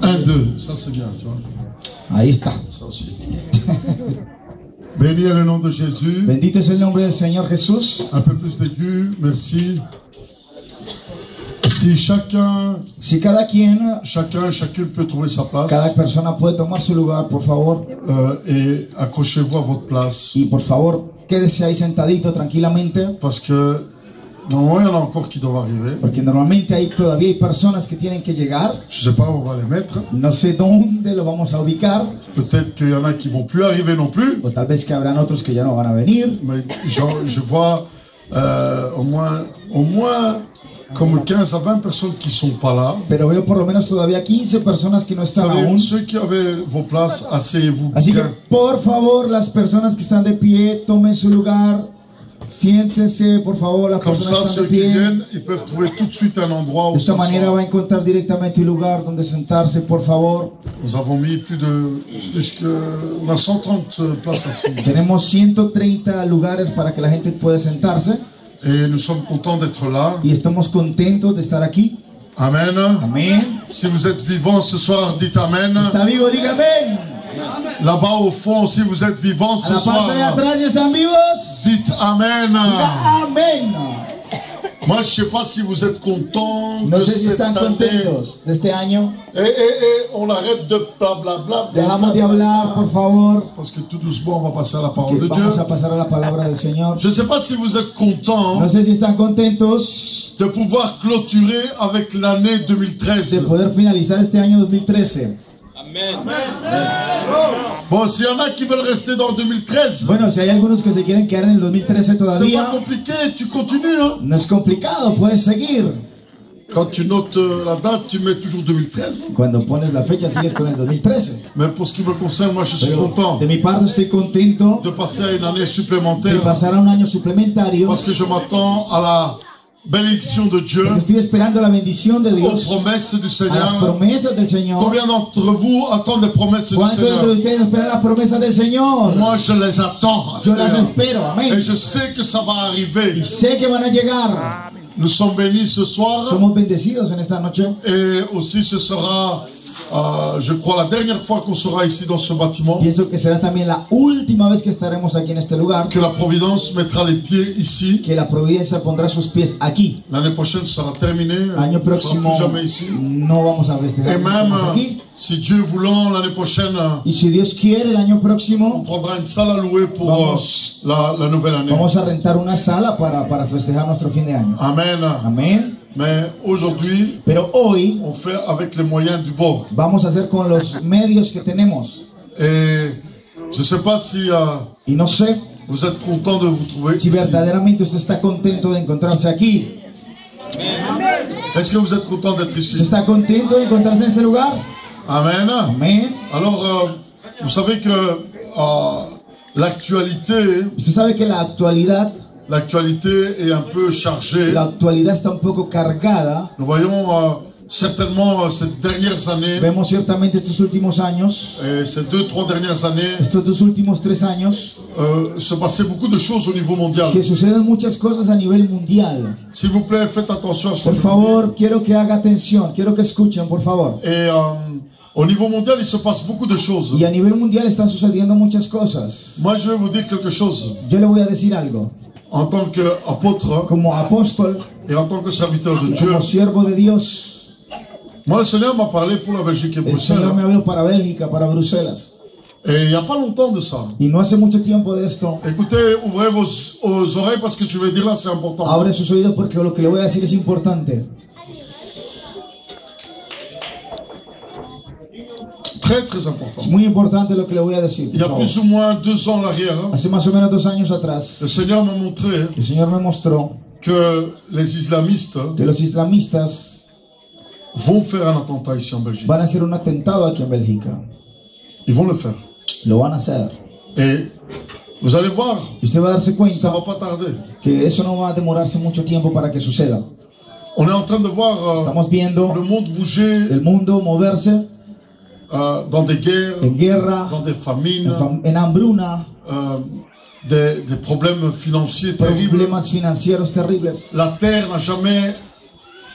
1, 2, ça c'est bien, tu vois. Ahí está. Ça aussi. Béni est le nom de Jésus. Bendito es el nombre del Señor Jesús. Un peu plus d'aigu, merci. Si chacune peut trouver sa place. Cada persona puede tomar su lugar, por favor. Et accrochez-vous à votre place. Y por favor, quédese ahí sentadito tranquilamente. Parce que normalement, il y en a encore qui doivent arriver. Porque normalmente todavía hay personas que tienen que llegar. Je sais pas où on va les mettre. No sé dónde lo vamos a ubicar. Peut-être qu'il y en a qui vont plus arriver non plus. O tal vez que habrán otros que ya no van a venir. Mais je vois au moins comme 15 à 20 personnes qui sont pas là. Pero veo por lo menos todavía 15 personas que no están aún. Ceux qui avaient vos places, asseyez-vous bien. Así que, por favor, las personas que están de pie, tomen su lugar. Siéntense, por favor, las Comme personas ça, que están ceux de qui pie. viennent, ils peuvent trouver tout de suite un endroit où De esta manera va a s'asseoir. encontrar directamente un lugar donde sentarse, por favor. Nous avons mis on a 130 places assises. Tenemos 130 lugares para que la gente pueda sentarse. Et nous sommes contents d'être là. Y estamos contentos de estar aquí. Amen. Amén. Si vous êtes vivant ce soir, dites Amen. ¿Está vivo? Diga amén. Là-bas au fond, si vous êtes vivant A ce la parte de soir, atrás, ¿ya están vivos? dites Amen. Diga amén. Moi, je ne sais pas si vous êtes contents No de sé si cette están année. contentos de este año. On arrête de blablabla. Dejamos de hablar, por favor. Parce que tout doucement, on va passer à la parole Que de Dieu. vamos a pasar a la palabra del Señor. Je ne sais pas si vous êtes contents No sé si están contentos de pouvoir clôturer avec l'année de 2013. poder finalizar este año 2013. Bon, s'il y en a qui veulent rester dans 2013, Bueno, si hay algunos que se quieren quedar en el 2013 c'est pas todavía, compliqué, tu continues. Hein. no es complicado, puedes seguir. Quand tu notes la date, tu mets toujours 2013. Cuando pones la fecha sigues con el 2013. Mais pour ce qui me concerne, moi je suis Pero content de mi parte estoy contento de passer à une année de supplémentaire pasar a un año suplementario. parce que je m'attends à la bénédiction de Dieu, Porque estoy esperando la bendición de aux Dios, promesses du a las Seigneur. promesas del Señor. Combien d'entre vous attendent les promesses du ¿Cuántos de Seigneur? ustedes esperan las promesas del Señor? Moi je les attends. Yo las espero, Et amén. je sais que ça va Y arriver. sé que van a llegar. Nous sommes bénis ce soir. Somos bendecidos en esta noche. Et aussi ce sera, je crois, la dernière fois qu'on sera ici dans ce bâtiment. Pienso que será también la última vez que estaremos aquí en este lugar. Que la Providence mettra les pieds ici. Que la providencia pondrá sus pies aquí. L'année prochaine sera terminée. Año On ne sera próximo plus jamais ici. no vamos a Et festejar même, más aquí. si Dieu voulant, l'année prochaine, Y si Dios quiere, el año on próximo prendra une salle à louer pour Vamos. la nouvelle année. vamos a rentar una sala para festejar nuestro fin de año. Amen. Amén. Mais aujourd'hui, Pero hoy on fait avec les moyens du bord. vamos a hacer con los medios que tenemos. Et je ne sais pas si Y no sé vous êtes content de vous trouver si ici. verdaderamente usted está contento de encontrarse aquí. Est-ce que vous êtes content d'être ¿Usted ici? está contento de encontrarse en este lugar? Amen. Amén. Alors, vous savez que l'actualité Usted sabe que l'actualité est un peu chargée. la actualidad está un poco cargada. Nous voyons certainement ces dernières années, Vemos ciertamente estos últimos años, et ces 2-3 dernières années, estos 2 últimos 3 años, se passaient beaucoup de choses au niveau mondial. que suceden muchas cosas a nivel mundial. S'il vous plaît, faites attention à ce que Por je vous favor, quiero que haga atención, quiero que escuchen, por favor. dis. Et au niveau mondial, il se passe beaucoup de choses. Y a nivel mundial están sucediendo muchas cosas. Moi, je vais vous dire quelque chose. Yo le voy a decir algo. En tant qu'apôtre Como apóstol, et en tant que serviteur de Dieu, como siervo de Dios, moi, le Seigneur m'a parlé pour la Belgique et el Bruxelles. Señor me habló para Bélgica, para Bruselas. Et il n'y a pas longtemps de ça. Y no hace mucho tiempo de esto. Écoutez, ouvrez vos oreilles parce que je vais dire là, c'est important. Abre sus oídos porque lo que le voy a decir es importante. Très, très important. Es muy importante lo que le voy a decir. Il y a por plus favor. ou moins 2 ans en arrière, Hace más o menos 2 años atrás, le Seigneur m'a montré el Señor me mostró que les islamistes que los islamistas vont faire un attentat ici en Belgique. van a hacer un atentado aquí en Bélgica. Ils vont le faire. Lo van a hacer. Et vous allez voir, Y usted va a darse ça cuenta va pas tarder. que eso no va a demorarse mucho tiempo para que suceda. On est en train de voir Estamos viendo le monde bouger el mundo moverse dans des guerres, en guerra, dans des famines, en hambruna, des problèmes financiers terribles. problemas financieros terribles. La terre n'a jamais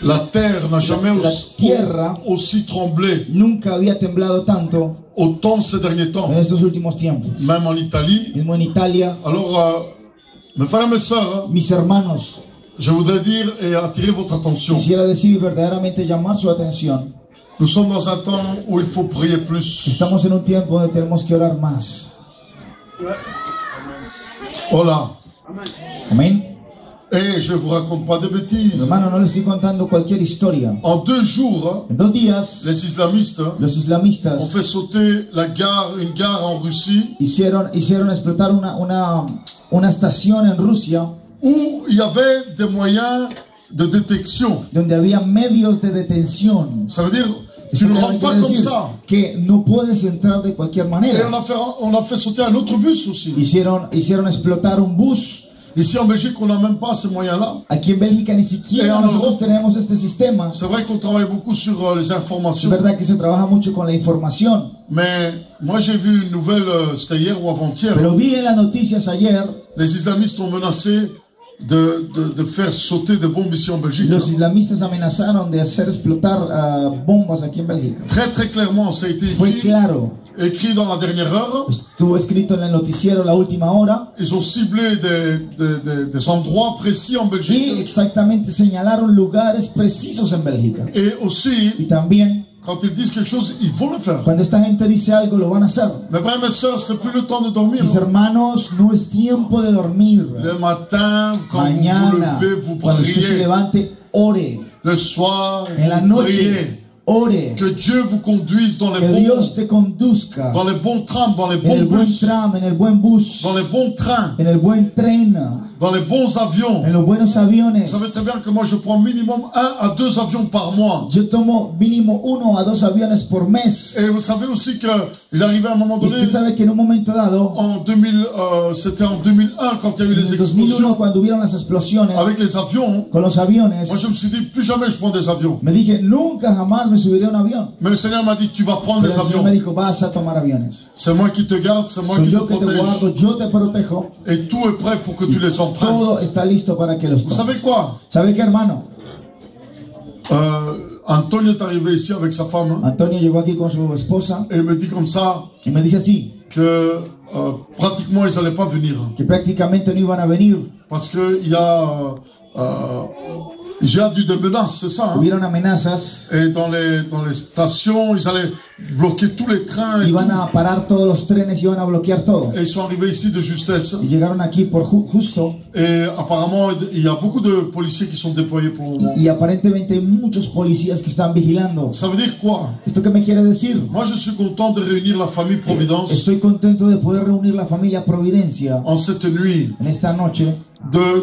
La terre n'a jamais La tierra aussi tremblé nunca había temblado tanto autant ces derniers temps, en estos últimos tiempos. même en Italie. Mismo en Italia, Alors, mes frères et mes sœurs, mis hermanos, je voudrais dire et attirer votre attention. quisiera decir verdaderamente llamar su atención. Nous sommes dans un temps où il faut prier plus. Estamos en un tiempo donde tenemos que orar más. Hola. Amén. Et je vous raconte pas de bêtises. Hermano, no le estoy contando cualquier historia. En 2 jours, En 2 días, les islamistes los ont islamistas fait sauter une gare en Russie hicieron explotar una estación en Rusia où il y avait des moyens de détection. donde había medios de detención. Ça veut dire, Esto tu ne quiere rentres pas comme decir ça. que no puedes entrar de cualquier Et manera. on a fait sauter un autre bus aussi. Hicieron explotar un bus. Ici en Belgique, on n'a même pas ces moyens-là. Aquí en Bélgica ni siquiera en nosotros Europa. tenemos este sistema. C'est vrai qu'on travaille beaucoup sur les Es informations. verdad que se trabaja mucho con la información. Mais moi, j'ai vu une nouvelle, c'était hier ou avant-hier. Pero vi en las noticias ayer, Les islamistes ont menacé de faire sauter des bombes ici en Belgique. los islamistas amenazaron de hacer explotar bombas aquí en Bélgica. Très très clairement, ça a été Fue claro. écrit dans la dernière heure. Estuvo escrito en el noticiero la última hora. Ils ont ciblé des endroits précis en Y Belgique. exactamente señalaron lugares precisos en Bélgica. Et aussi, Y también, quand ils disent quelque chose, ils vont le faire. cuando esta gente dice algo, lo van a hacer. Mes frères et mes sœurs, c'est plus le temps de dormir. Mis hermanos, no es tiempo de dormir. Le matin, quand vous Mañana, vous levez, vous cuando usted se priez. levante, ore. Le soir, En la vous noche, priez. ore. Que Dieu vous conduise dans les Que bons, Dios te conduzca dans les bons trams, dans les en el bons buen bus, tram, en el buen bus, dans les bons trains, en el buen tren, dans les bons avions. en los buenos aviones. Vous savez très bien que moi je prends minimum 1 à 2 avions par mois. Yo tomo mínimo 1 a 2 aviones por mes. Et vous savez aussi qu'il arrivait à un moment Y donné, usted sabe que en un momento dado, c'était en 2001 quand il y a eu en les el 2001, explosions cuando hubieron las explosiones avec les avions. con los aviones, Moi je me suis dit, plus jamais je prends des avions. me dije, nunca jamás me subiré a un avión. Mais le Seigneur m'a dit, tu vas prendre Pero des el Señor avions. me dijo, vas a tomar aviones. C'est moi qui te garde, c'est moi Soy qui te yo que te protège. guardo, yo te protejo. Et tout est prêt pour que tu les empruntes. Todo está listo para que los Vous tomes. savez quoi? ¿Sabe qué, hermano? Antonio est arrivé ici avec sa femme hein, Antonio llegó aquí con su esposa et il me dit comme ça y me dice así, que pratiquement ils n'allaient pas venir. que prácticamente no iban a venir. Parce qu'il y a eu des menaces, c'est ça. Hein? Hubieron amenazas, Et dans les stations, ils allaient bloquer tous les trains. Et, iban a parar todos los trenes, iban a bloquear todo. et ils sont arrivés ici de justesse. Y llegaron aquí por justo Et apparemment, il y a beaucoup de policiers qui sont déployés pour le moment. y aparentemente hay muchos policías que están vigilando. Ça veut dire quoi? ¿Esto qué me quiere decir? Moi, je suis content de réunir la famille Providence Estoy contento de poder reunir la familia Providencia en cette nuit. en esta noche,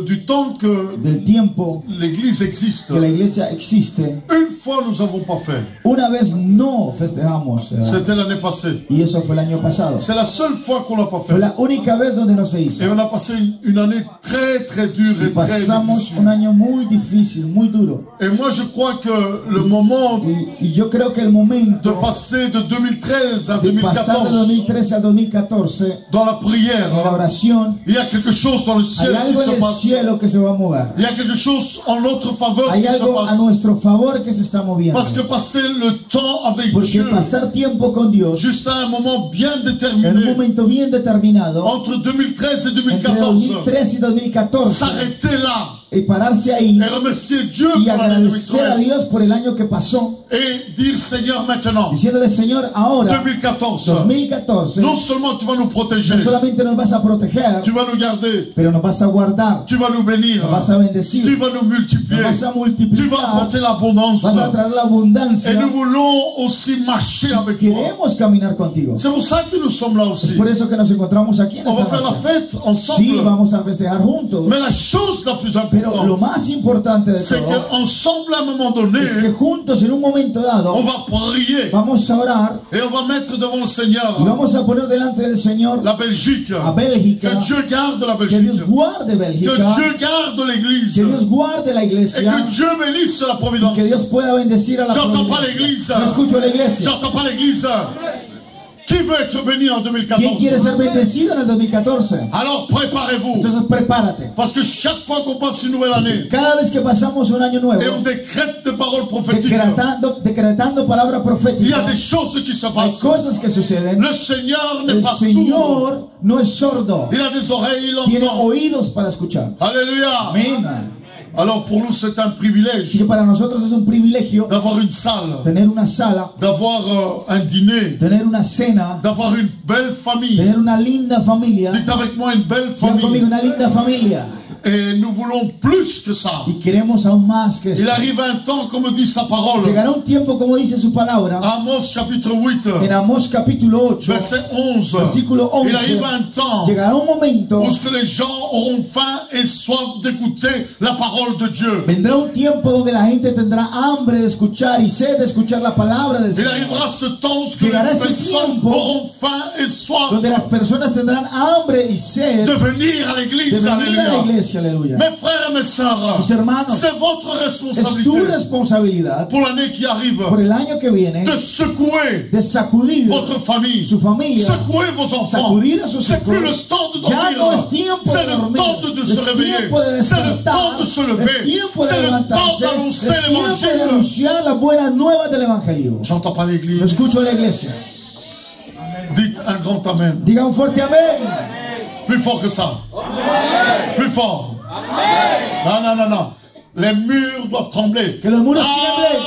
Du temps que del tiempo l'Église existe, que la iglesia existe. une fois nous n'avons pas fait. Una vez no festejamos, C'était l'année passée. y eso fue el año pasado. C'est la seule fois qu'on l'a pas Fue fait. la única vez donde no se hizo. Et on a passé une année très très dure Y et très pasamos difficile. un año muy difícil, muy duro. Et moi je crois que le moment Y yo creo que el momento de passer de 2013 à de pasar de 2014 2013 a 2014 dans la en la prière, oración, il y a quelque chose dans le hay ciel qui algo en se el passe. cielo que se va a mover. Il y a quelque chose en notre faveur Hay qui se algo a passe. nuestro favor que se está moviendo. Parce que passer le temps avec Porque Dieu, pasar tiempo con Dios juste à un moment bien en un déterminé, momento bien determinado, entre 2013 et entre 2014, 2013 y 2014, s'arrêter là y pararse ahí et remercier Dieu y pour l'année agradecer a 2013 Dios por el año que pasó, et dire Seigneur maintenant, diciéndole, Señor, ahora, 2014, 2014, non seulement tu vas nous protéger, no solamente nos vas a proteger, tu vas nous garder, pero nos vas a guardar, tu vas nous bénir, nos vas a tu bendecir, vas nous multiplier, nos vas a tu vas multiplicar, apporter l'abondance. vas a traer la Et abundancia. nous voulons aussi marcher avec toi. Queremos caminar contigo. C'est pour ça que nous sommes là Es aussi. por eso que nos encontramos aquí en On va esta faire la noche. fête Sí, ensemble. vamos a festejar juntos, Mais la chose la plus pero lo importante, más importante de c'est todo qu'ensemble, à un moment donné, es que juntos en un momento on dado va prier vamos a orar et on va mettre devant le Seigneur y vamos a poner delante del Señor la Belgique. a Bélgica, Que Dieu garde la que Belgique. Dios guarde Que Bélgica, Dieu garde l'Église. que Dios guarde la Et iglesia, que Dieu bénisse la Providence. que Dios pueda bendecir a la J'entends pas providencia. l'église. No escucho a la iglesia. J'entends pas l'Église. Qui veut être béni en ¿Quién 2014? quiere ser bendecido en el 2014? Alors préparez-vous. Entonces prepárate. Parce que chaque fois qu'on passe une nouvelle année Cada vez que pasamos un año nuevo, et on décrète des paroles prophétiques, decretando palabra il y a profética, des choses qui se hay passent. cosas que suceden. Le Seigneur n'est El pas sourd. Señor no es sordo, Il a des oreilles, il tiene entend. oídos para escuchar. Alléluia. Amén. Alors pour nous c'est un Así privilège que para nosotros es un privilegio d'avoir une salle, tener una sala, d'avoir un dîner, tener una cena, d'avoir une belle famille. tener una linda familia. Dites avec moi une belle Digan conmigo, famille. una linda familia. Et nous voulons plus que ça. Y queremos aún más que Il esto. arrive un temps, comme dit sa parole, Llegará un tiempo, como dice su palabra, Amos chapitre 8, en Amós capítulo 8, verset 11. versículo Il arrive 11, un temps llegará un momento, où ce que les gens auront faim et soif d'écouter la parole de Dieu. vendrá un tiempo donde la gente tendrá hambre de escuchar y sed de escuchar la palabra del Il Señor. arrivera ce temps où ce que Llegará les ese personnes tiempo auront faim et soif Donde las personas tendrán hambre y sed de venir à de l'église. venir a la Alléluia. iglesia, aleluya. Mes frères et mes sœurs, Mis hermanos, c'est votre es tu responsabilité responsabilidad pour l'année qui arrive por el año que viene de secouer de sacudir votre famille, su familia, secouer vos enfants. sacudir a sus C'est plus le hijos. temps de Ya no es dormir, tiempo c'est de le dormir, temps de se es réveiller, tiempo de c'est le despertar, temps de se es lever, tiempo de c'est le temps levantarse, d'annoncer es tiempo de l'évangile. anunciar las buenas nuevas del evangelio. J'entends pas l'église. Lo escucho en la iglesia. Dites un grand amen. Diga un fuerte amén. Plus fort que ça. Plus fort. Non, non, non, non. Les murs doivent trembler. Que los muros tiemblen.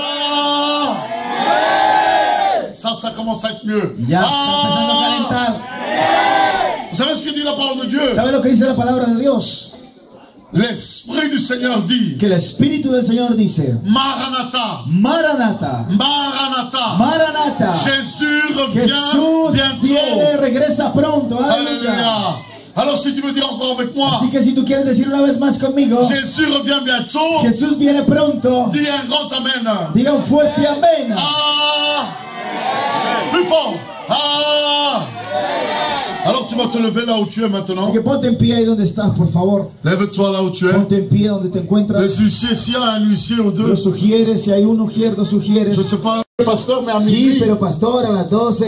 Ça commence à être mieux. Ya está empezando a calentar. Vous savez ce que dit la parole de Dieu? ¿Sabe lo que dice la palabra de Dios? L'Esprit du Seigneur dit, Que el Espíritu del Señor dice, Maranatha, Maranatha, Maranatha, Maranatha, Jésus revient Jesús bientôt. viene, regresa pronto, aleluya. Alléluia. Alors si tu veux dire encore avec moi, Así que si tú quieres decir una vez más conmigo, Jésus revient bientôt, Jesús viene pronto, dis un grand amen. diga un fuerte amén. Ah! Plus fort. Ah! Alors tu vas te lever là où tu es maintenant. Así que ponte en pie ahí donde estás, por favor. Lève-toi là où tu es. Ponte en pie donde te encuentras. Les huissiers, s'il y a un huissier ou Lo deux, sugieres, si hay uno lo sugieres. je ne sais pas, pasteur, mais à Sí, minuit, pero pastor, a las 12,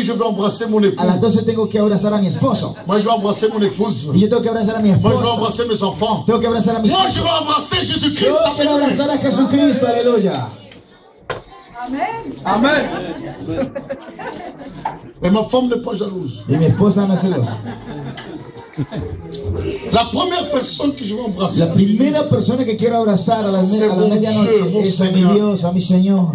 je vais embrasser mon époux. a las 12 tengo que abrazar a mi esposo. Moi, je vais embrasser mon épouse. Y yo tengo que abrazar a mi Moi, je vais esposa. embrasser mes enfants. Tengo que abrazar a mis Moi, hijos. je vais embrasser Jésus-Christ. Yo quiero abrazar a Jesucristo, aleluya. Amén. Mais ma femme n'est pas jalouse. Y mi esposa no es celosa. La première personne que je vais embrasser, La primera persona que quiero abrazar a la C'est mon medianoche Dieu, mon es a mi Seigneur. Dios, a mi Señor.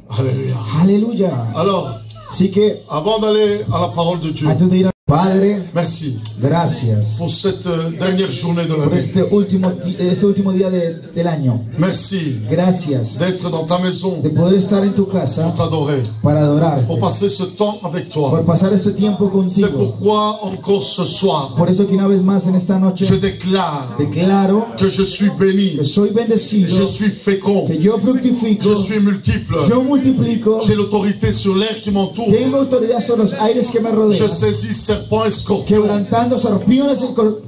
Alléluia. Aleluya. Alors, Así que, avant d'aller à la parole de Dieu, antes de ir al Padre, merci gracias pour cette dernière journée de por l'année. este último día del año. Merci Gracias d'être dans ta maison de poder estar en tu casa pour t'adorer, para adorarte, pour passer ce temps avec toi. por pasar este tiempo C'est contigo. pourquoi encore ce soir, Por eso que una vez más en esta noche je déclare declaro que je suis béni, que soy bendecido, je suis fécond, que yo fructifico, je suis multiple, yo multiplico, j'ai l'autorité sur l'air qui m'entoure, tengo autoridad sobre los aires que me je rodean, saisis serpents et scorpions quebrantando serpiones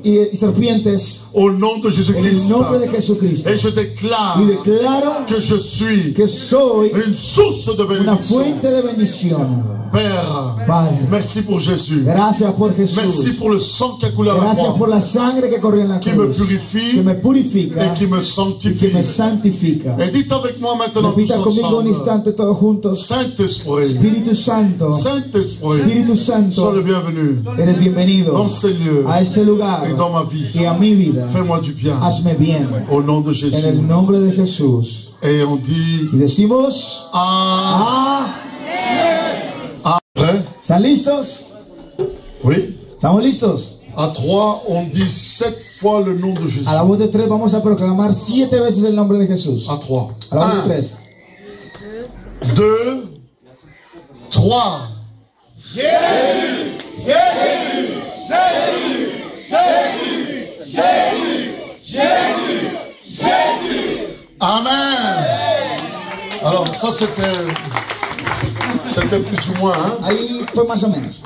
y serpientes au nom de en el Jésus-Christ. nombre de Jesucristo. Et je déclare Y declaro que je suis que soy une source de una bénédiction. fuente de bendición. Père, Padre, merci pour Jésus. gracias por Jesús. Merci pour le sang qui a coulé à la Gracias por croix, la sangre que corrió en la qui me cruz, purifie que me purifica et qui me y que sanctifie. me santifica. Et dites avec moi maintenant tous Repita conmigo un ensemble, instante todos juntos. Saint-Esprit, Espíritu Santo, Saint-Esprit, Espíritu sois Santo, le bienvenu eres bienvenido dans ces lieux a este lugar et dans ma vie. y a mi vida. Fais-moi du bien Hazme bien au nom de en Jésus. el nombre de Jesús. Et on dit Y decimos, ah, après, ¿están listos? oui, ¿Estamos listos? à 3, on dit 7 fois le nom de Jésus. A la voz de 3 vamos a proclamar 7 veces el nombre de Jesús. À 3. A la voz de 1, 3. 2, 3. Amen. Alors ça c'était plus ou moins, hein? Ahí fue más o menos.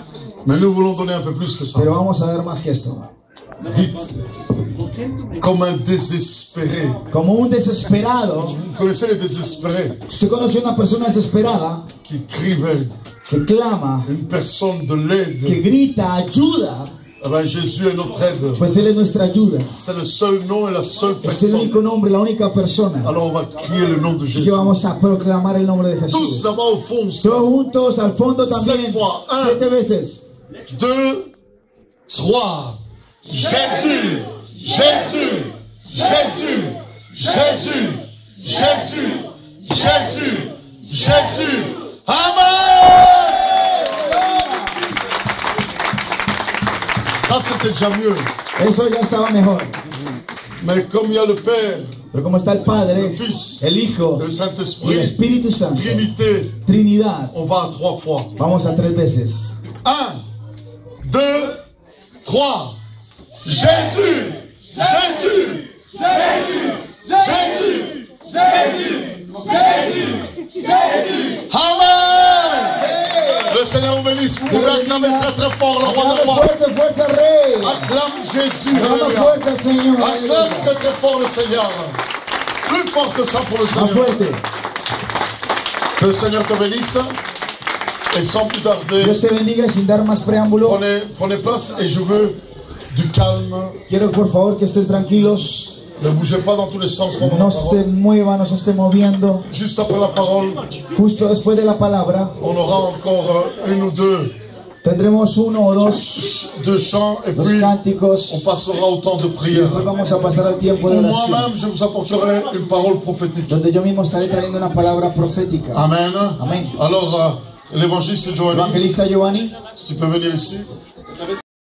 Mais nous voulons donner un peu plus que ça. Pero vamos a dar más que esto. Dites, comme un désespéré. Como un desesperado. Vous connaissez les désespérés Usted conoce una persona desesperada qui crient vers que clama, une personne de l'aide, que grita ayuda, eh bien, Jésus est notre aide. pues Él es nuestra ayuda. C'est le seul nom et la seule Es el personne. único nombre, la única persona. Alors on va crier le nom de Así Jésus. que vamos a proclamar el nombre de Tous Jesús. là-bas au fond, Todos juntos, al fondo también. 7 fois. 1, 7 veces. 2, 3. Jésus, Jésus, Jésus, Jésus, Jésus, Jésus, Jésus. Amen. Ça c'était déjà mieux. Eso ya estaba mejor. Mais comme il y a le Père, Pero como está el Padre, le Fils el Hijo et le y el Saint-Esprit, Espíritu Santo, Trinité, Trinidad, on va à 3 fois. vamos a 3 veces. 1, 2, 3. Jésus, Jésus, Jésus, Jésus, Jésus, Jésus. Amen. Le Seigneur vous bénisse. Vous pouvez acclamer très très fort le roi des rois. Fuerte, fuerte al Rey. Acclame Jésus. Acclama Alléluia. fuerte al Señor. Acclame très très fort le Seigneur. Plus fort que ça pour le Más Seigneur. fuerte. Que le Seigneur te bénisse. Et sans plus tarder, Dios te bendiga y sin dar más preámbulo. prenez place et je veux du calme. Quiero por favor que estén tranquilos. Ne bougez pas dans tous les sens pendant No la se parole. muevan, no se estén moviendo. Juste après la parole, Justo después de la palabra on aura encore une ou deux tendremos uno o dos chants et los puis cánticos. on passera au temps de Y prière. después vamos a pasar al tiempo de Pour oración, moi-même, je vous apporterai une parole prophétique. donde yo mismo estaré trayendo una palabra profética. Amen. Amen. Alors, l'évangéliste Giovanni, Evangelista Giovanni, si tu peux venir ici.